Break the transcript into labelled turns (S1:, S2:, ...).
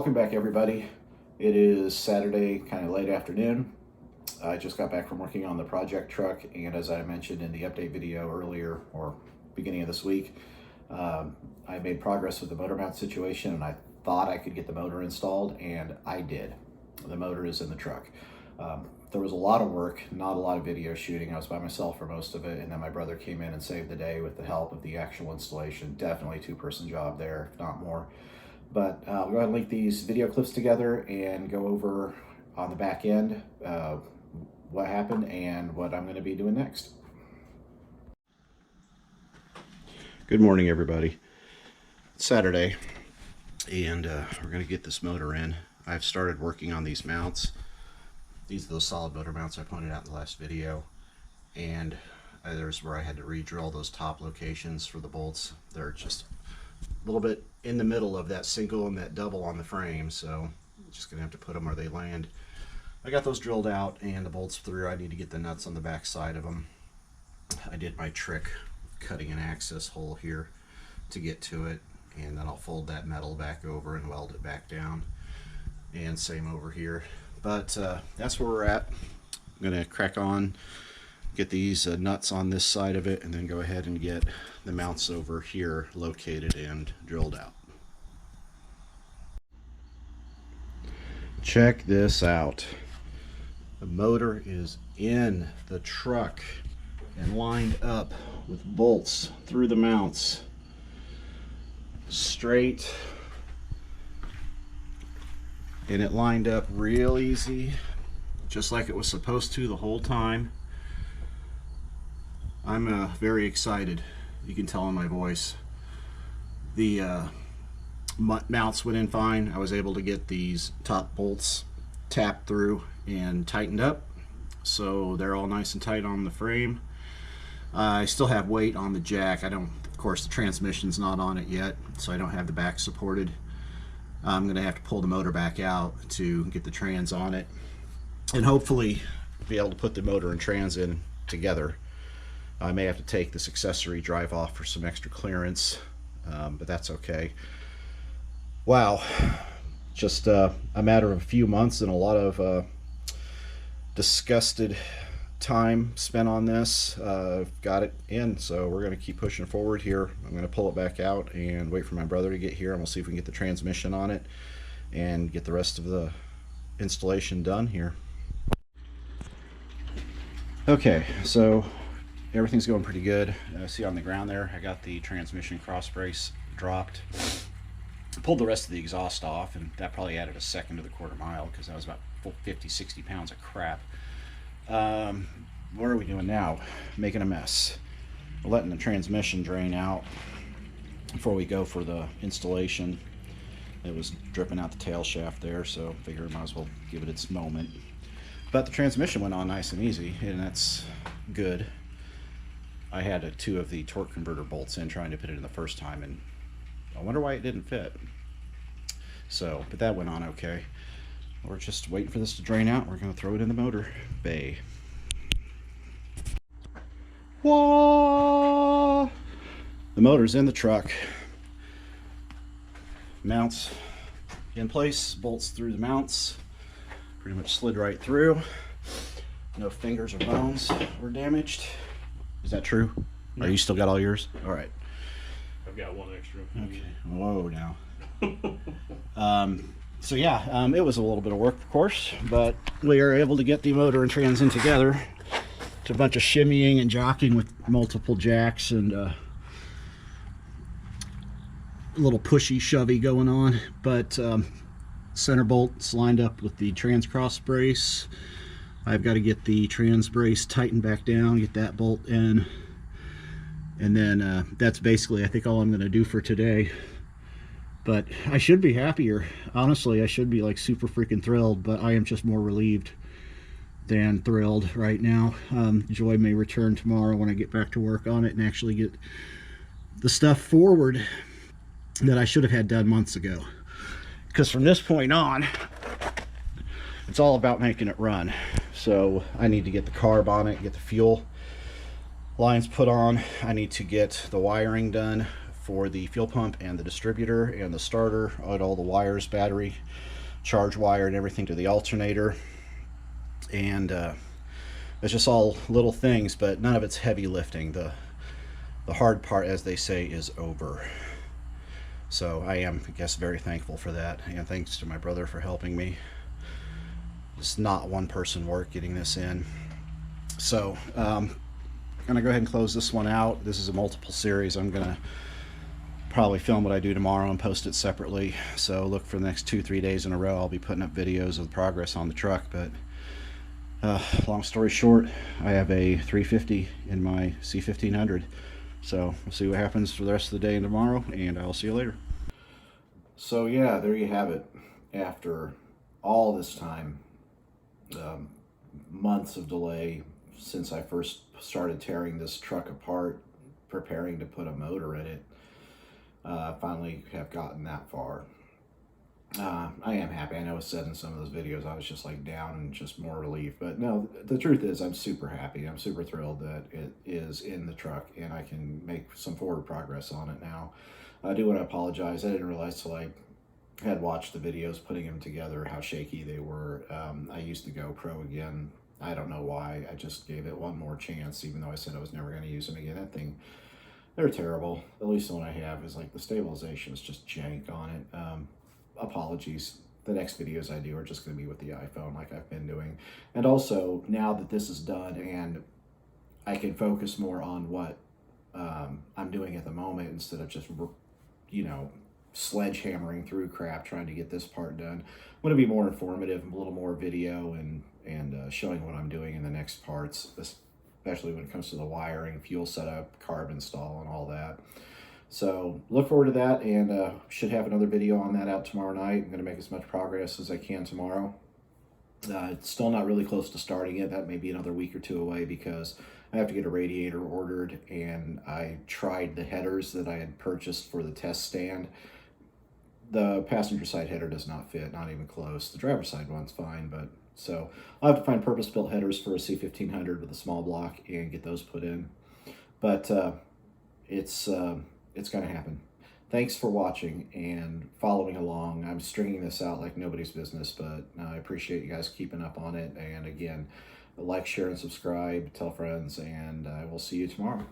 S1: Welcome back, everybody. It is Saturday, kind of late afternoon. I just got back from working on the project truck, and as I mentioned in the update video earlier, or beginning of this week, I made progress with the motor mount situation, and I thought I could get the motor installed, and I did. The motor is in the truck. There was a lot of work, not a lot of video shooting. I was by myself for most of it, and then my brother came in and saved the day with the help of the actual installation. Definitely a two-person job there, if not more. But we'll go ahead and link these video clips together and go over on the back end what happened and what I'm going to be doing next. Good morning, everybody. It's Saturday, and we're going to get this motor in. I've started working on these mounts. These are those solid motor mounts I pointed out in the last video, and there's where I had to re-drill those top locations for the bolts. They're just a little bit in the middle of that single and that double on the frame, so I'm just gonna have to put them where they land. I got those drilled out and the bolts through. I need to get the nuts on the back side of them. I did my trick cutting an access hole here to get to it, and then I'll fold that metal back over and weld it back down, and same over here. But that's where we're at. I'm gonna crack on, get these nuts on this side of it, and then go ahead and get the mounts over here located and drilled out. Check this out. The motor is in the truck and lined up with bolts through the mounts. Straight. And it lined up real easy, just like it was supposed to the whole time. I'm very excited. You can tell in my voice. The mounts went in fine. I was able to get these top bolts tapped through and tightened up, so they're all nice and tight on the frame. I still have weight on the jack. Of course, the transmission's not on it yet, so I don't have the back supported. I'm gonna have to pull the motor back out to get the trans on it, and hopefully be able to put the motor and trans in together. I may have to take this accessory drive off for some extra clearance, but that's okay. Wow, just a matter of a few months and a lot of disgusted time spent on this. Got it in, so we're going to keep pushing forward here. I'm going to pull it back out and wait for my brother to get here, and we'll see if we can get the transmission on it and get the rest of the installation done here. Okay, so everything's going pretty good. See on the ground there, I got the transmission cross brace dropped. Pulled the rest of the exhaust off, and that probably added a second to the quarter mile because that was about 50-60 pounds of crap. What are we doing now? Making a mess. We're letting the transmission drain out before we go for the installation. It was dripping out the tail shaft there, so I figured I might as well give it its moment. But the transmission went on nice and easy, and that's good. I had two of the torque converter bolts in trying to put it in the first time, and I wonder why it didn't fit. So, but that went on okay. We're just waiting for this to drain out. We're going to throw it in the motor bay. Whoa! The motor's in the truck. Mounts in place, bolts through the mounts. Pretty much slid right through. No fingers or bones were damaged. Is that true? No. Are you still got all yours? All right.
S2: I've got one extra.
S1: Okay. Whoa, now. So yeah, it was a little bit of work, of course, but we were able to get the motor and trans in together. It's a bunch of shimmying and jocking with multiple jacks and a little pushy shovey going on, but center bolts lined up with the trans cross brace. I've got to get the trans brace tightened back down, get that bolt in, and then that's basically, I think, all I'm going to do for today. But I should be happier. Honestly, I should be like super freaking thrilled, but I am just more relieved than thrilled right now. Joy may return tomorrow when I get back to work on it and actually get the stuff forward that I should have had done months ago. Because from this point on, it's all about making it run. So I need to get the carb on it, get the fuel lines put on. I need to get the wiring done for the fuel pump and the distributor and the starter, all the wires, battery, charge wire, and everything to the alternator. And it's just all little things, but none of it's heavy lifting. The hard part, as they say, is over. So I am, I guess, very thankful for that, and thanks to my brother for helping me. It's not one person work getting this in. So I'm gonna go ahead and close this one out. This is a multiple series. I'm gonna probably film what I do tomorrow and post it separately. So look for the next 2-3 days in a row. I'll be putting up videos of the progress on the truck. But long story short, I have a 350 in my C1500. So we'll see what happens for the rest of the day and tomorrow, and I'll see you later. So yeah, there you have it. After all this time, months of delay since I first started tearing this truck apart, preparing to put a motor in it, finally have gotten that far. I am happy. I know it's said in some of those videos I was just like down and just more relief, but no, the truth is I'm super happy. I'm super thrilled that it is in the truck and I can make some forward progress on it now. I do want to apologize. I didn't realize till I had watched the videos putting them together how shaky they were. I used the GoPro again. I don't know why. I just gave it one more chance, even though I said I was never going to use them again. That thing, they're terrible. At least the one I have is like the stabilization is just jank on it. Apologies. The next videos I do are just going to be with the iPhone like I've been doing. And also, now that this is done and I can focus more on what I'm doing at the moment instead of just, you know, sledgehammering through crap trying to get this part done. I'm going to be more informative, a little more video and showing what I'm doing in the next parts, especially when it comes to the wiring, fuel setup, carb install, and all that. So look forward to that, and should have another video on that out tomorrow night. I'm going to make as much progress as I can tomorrow. It's still not really close to starting it. That may be another week or two away because I have to get a radiator ordered, and I tried the headers that I had purchased for the test stand. The passenger side header does not fit, not even close. The driver's side one's fine, but so I'll have to find purpose-built headers for a C1500 with a small block and get those put in. But it's going to happen. Thanks for watching and following along. I'm stringing this out like nobody's business, but I appreciate you guys keeping up on it. And again, like, share, and subscribe, tell friends, and I will see you tomorrow.